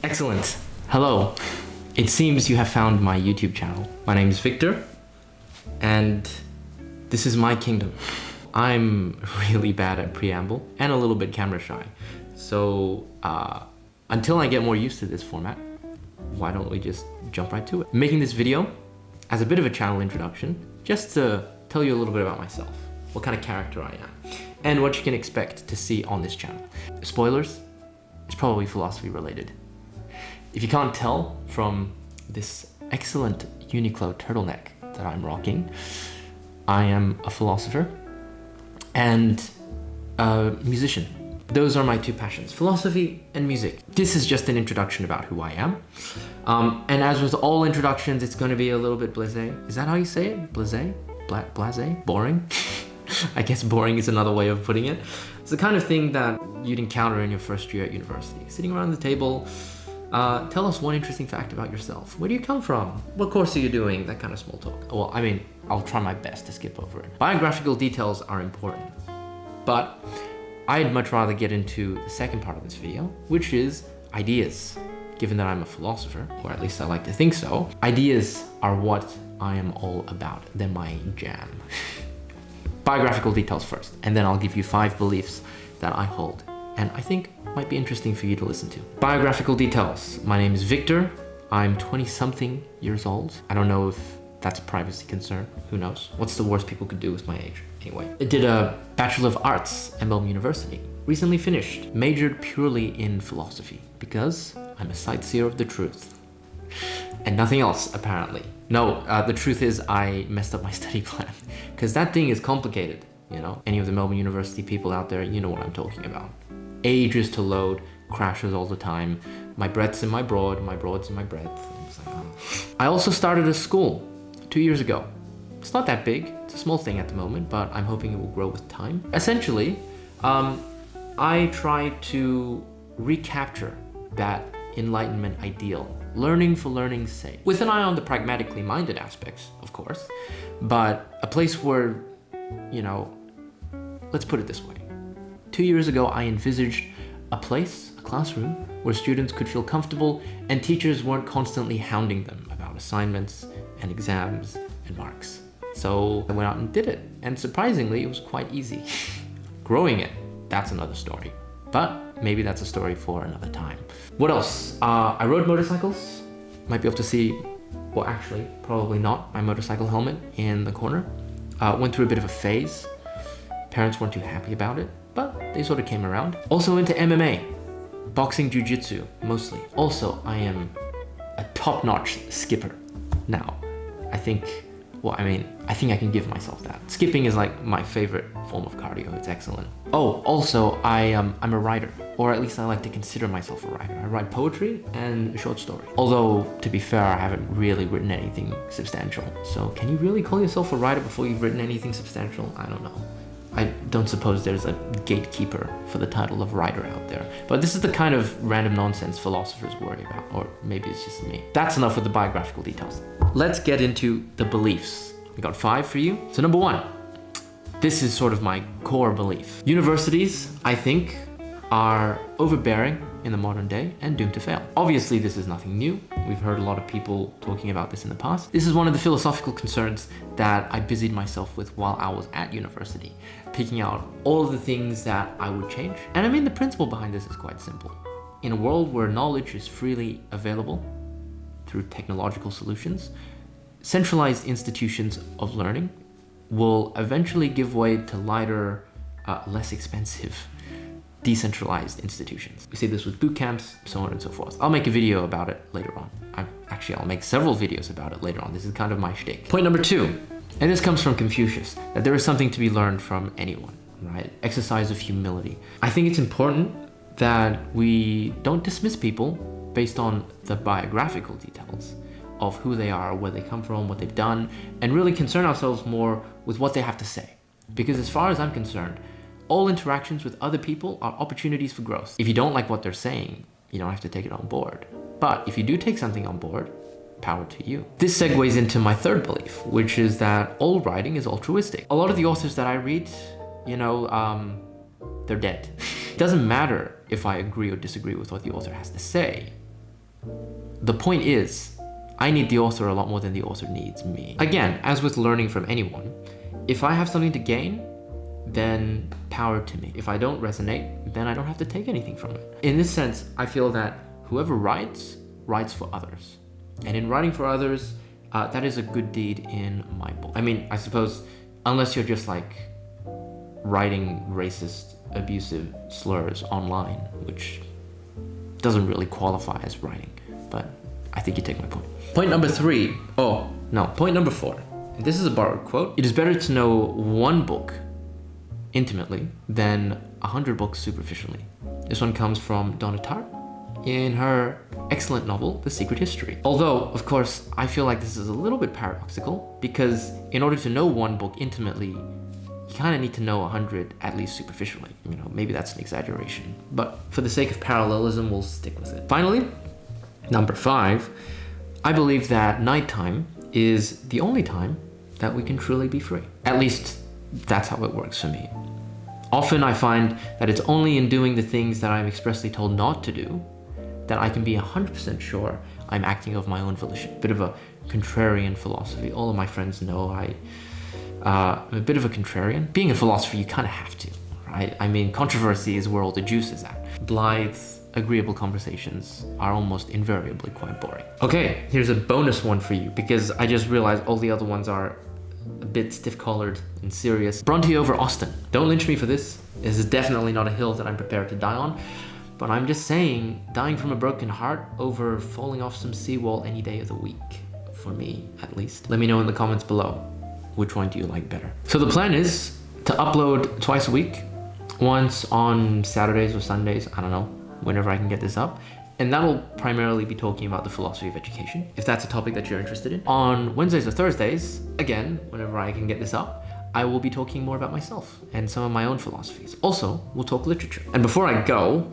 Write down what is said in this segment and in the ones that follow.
Excellent. Hello. It seems you have found my YouTube channel. My name is Victor, and this is my kingdom. I'm really bad at preamble and a little bit camera shy. So until I get more used to this format, why don't we just jump right to it? I'm making this video as a bit of a channel introduction, just to tell you a little bit about myself, what kind of character I am, and what you can expect to see on this channel. Spoilers, it's probably philosophy related. If you can't tell from this excellent Uniqlo turtleneck that I'm rocking, I am a philosopher and a musician. Those are my two passions, philosophy and music. This is just an introduction about who I am. And as with all introductions, it's going to be a little bit blasé. Is that how you say it? Blasé? Blasé? Boring? I guess boring is another way of putting it. It's the kind of thing that you'd encounter in your first year at university. Sitting around the table, tell us one interesting fact about yourself. Where do you come from? What course are you doing? That kind of small talk. Well, I mean, I'll try my best to skip over it. Biographical details are important, but I'd much rather get into the second part of this video, which is ideas. Given that I'm a philosopher, or at least I like to think so, ideas are what I am all about. They're my jam. Biographical details first, and then I'll give you 5 beliefs that I hold and I think might be interesting for you to listen to. Biographical details. My name is Victor. I'm 20-something years old. I don't know if that's a privacy concern. Who knows? What's the worst people could do with my age? Anyway, I did a Bachelor of Arts at Melbourne University. Recently finished. Majored purely in philosophy because I'm a sightseer of the truth. And nothing else, apparently. No, the truth is I messed up my study plan because that thing is complicated, you know? Any of the Melbourne University people out there, you know what I'm talking about. Ages to load, crashes all the time. My breadth's in my broad, my broad's in my breadth. It's like, oh. I also started a school 2 years ago. It's not that big, it's a small thing at the moment, but I'm hoping it will grow with time. Essentially, I try to recapture that enlightenment ideal, learning for learning's sake, with an eye on the pragmatically minded aspects, of course, but a place where, you know, let's put it this way. 2 years ago, I envisaged a place, a classroom, where students could feel comfortable and teachers weren't constantly hounding them about assignments and exams and marks. So I went out and did it, and surprisingly, it was quite easy. Growing it, that's another story, but maybe that's a story for another time. What else? I rode motorcycles. Might be able to see, well actually, probably not, my motorcycle helmet in the corner. Went through a bit of a phase. Parents weren't too happy about it, but they sort of came around. Also into MMA, boxing, jiu-jitsu, mostly. Also, I am a top-notch skipper. Now, I think I can give myself that. Skipping is like my favorite form of cardio. It's excellent. Oh, also, I'm a writer, or at least I like to consider myself a writer. I write poetry and short story. Although, to be fair, I haven't really written anything substantial. So can you really call yourself a writer before you've written anything substantial? I don't know. I don't suppose there's a gatekeeper for the title of writer out there. But this is the kind of random nonsense philosophers worry about, or maybe it's just me. That's enough with the biographical details. Let's get into the beliefs. We got 5 for you. So number 1, this is sort of my core belief. Universities, I think, are overbearing in the modern day and doomed to fail. Obviously, this is nothing new. We've heard a lot of people talking about this in the past. This is one of the philosophical concerns that I busied myself with while I was at university, picking out all of the things that I would change. And I mean, the principle behind this is quite simple. In a world where knowledge is freely available through technological solutions, centralized institutions of learning will eventually give way to lighter, less expensive, decentralized institutions. We see this with boot camps, so on and so forth. I'll make a video about it later on. I'll make several videos about it later on. This is kind of my shtick. Point number 2, and this comes from Confucius, that there is something to be learned from anyone, right? Exercise of humility. I think it's important that we don't dismiss people based on the biographical details of who they are, where they come from, what they've done, and really concern ourselves more with what they have to say. Because as far as I'm concerned, all interactions with other people are opportunities for growth. If you don't like what they're saying, you don't have to take it on board. But if you do take something on board, power to you. This segues into my 3rd belief, which is that all writing is altruistic. A lot of the authors that I read, they're dead. It doesn't matter if I agree or disagree with what the author has to say. the point is, I need the author a lot more than the author needs me. Again, as with learning from anyone, if I have something to gain, then power to me. If I don't resonate, then I don't have to take anything from it. In this sense, I feel that whoever writes for others. And in writing for others, that is a good deed in my book. I mean, I suppose, unless you're just like writing racist, abusive slurs online, which doesn't really qualify as writing, but I think you take my point. Point number 3. Oh, no, point number 4. This is a borrowed quote. It is better to know one book intimately than 100 books superficially. This one comes from Donna Tartt in her excellent novel, The Secret History. Although, of course, I feel like this is a little bit paradoxical, because in order to know one book intimately, you kind of need to know 100 at least superficially. You know, maybe that's an exaggeration, but for the sake of parallelism, we'll stick with it. Finally, number 5, I believe that nighttime is the only time that we can truly be free. At least that's how it works for me. Often I find that it's only in doing the things that I'm expressly told not to do that I can be 100% sure I'm acting of my own volition. Bit of a contrarian philosophy. All of my friends know I'm a bit of a contrarian. Being a philosopher, you kind of have to, right? I mean, controversy is where all the juice is at. Blithe, agreeable conversations are almost invariably quite boring. Okay, here's a bonus one for you, because I just realized all the other ones are a bit stiff-collared and serious. Bronte over Austen. Don't lynch me for this. This is definitely not a hill that I'm prepared to die on, but I'm just saying, dying from a broken heart over falling off some seawall any day of the week. For me, at least. Let me know in the comments below, which one do you like better? So the plan is to upload twice a week, once on Saturdays or Sundays, I don't know, whenever I can get this up. And that'll primarily be talking about the philosophy of education, if that's a topic that you're interested in. On Wednesdays or Thursdays, again, whenever I can get this up, I will be talking more about myself and some of my own philosophies. Also, we'll talk literature. And before I go,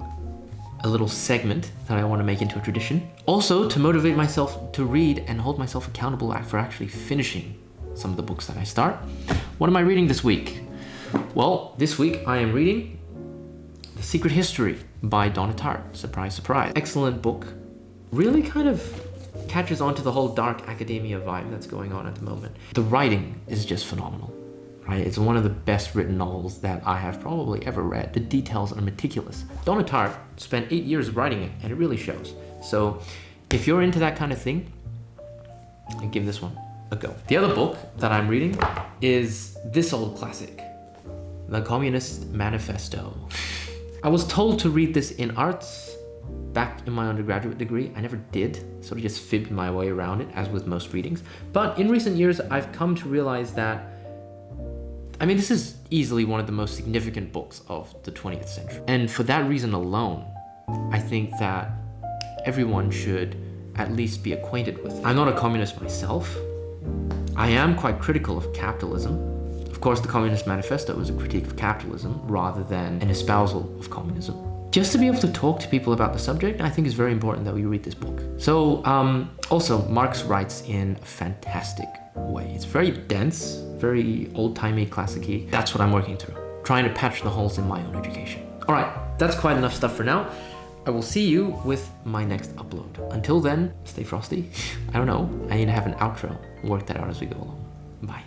a little segment that I want to make into a tradition. Also, to motivate myself to read and hold myself accountable for actually finishing some of the books that I start. What am I reading this week? Well, this week I am reading The Secret History by Donna Tartt. Surprise, surprise. Excellent book. Really kind of catches on to the whole dark academia vibe that's going on at the moment. The writing is just phenomenal, right? It's one of the best written novels that I have probably ever read. The details are meticulous. Donna Tartt spent 8 years writing it, and it really shows. So if you're into that kind of thing, give this one a go. The other book that I'm reading is this old classic, The Communist Manifesto. I was told to read this in arts back in my undergraduate degree. I never did, sort of just fibbed my way around it, as with most readings. But in recent years, I've come to realize that, I mean, this is easily one of the most significant books of the 20th century. And for that reason alone, I think that everyone should at least be acquainted with it. I'm not a communist myself. I am quite critical of capitalism. Of course, the Communist Manifesto is a critique of capitalism rather than an espousal of communism. Just to be able to talk to people about the subject, I think it's very important that we read this book. So, also, Marx writes in a fantastic way. It's very dense, very old-timey, classic-y. That's what I'm working through, trying to patch the holes in my own education. All right, that's quite enough stuff for now. I will see you with my next upload. Until then, stay frosty. I don't know, I need to have an outro. Work that out as we go along. Bye.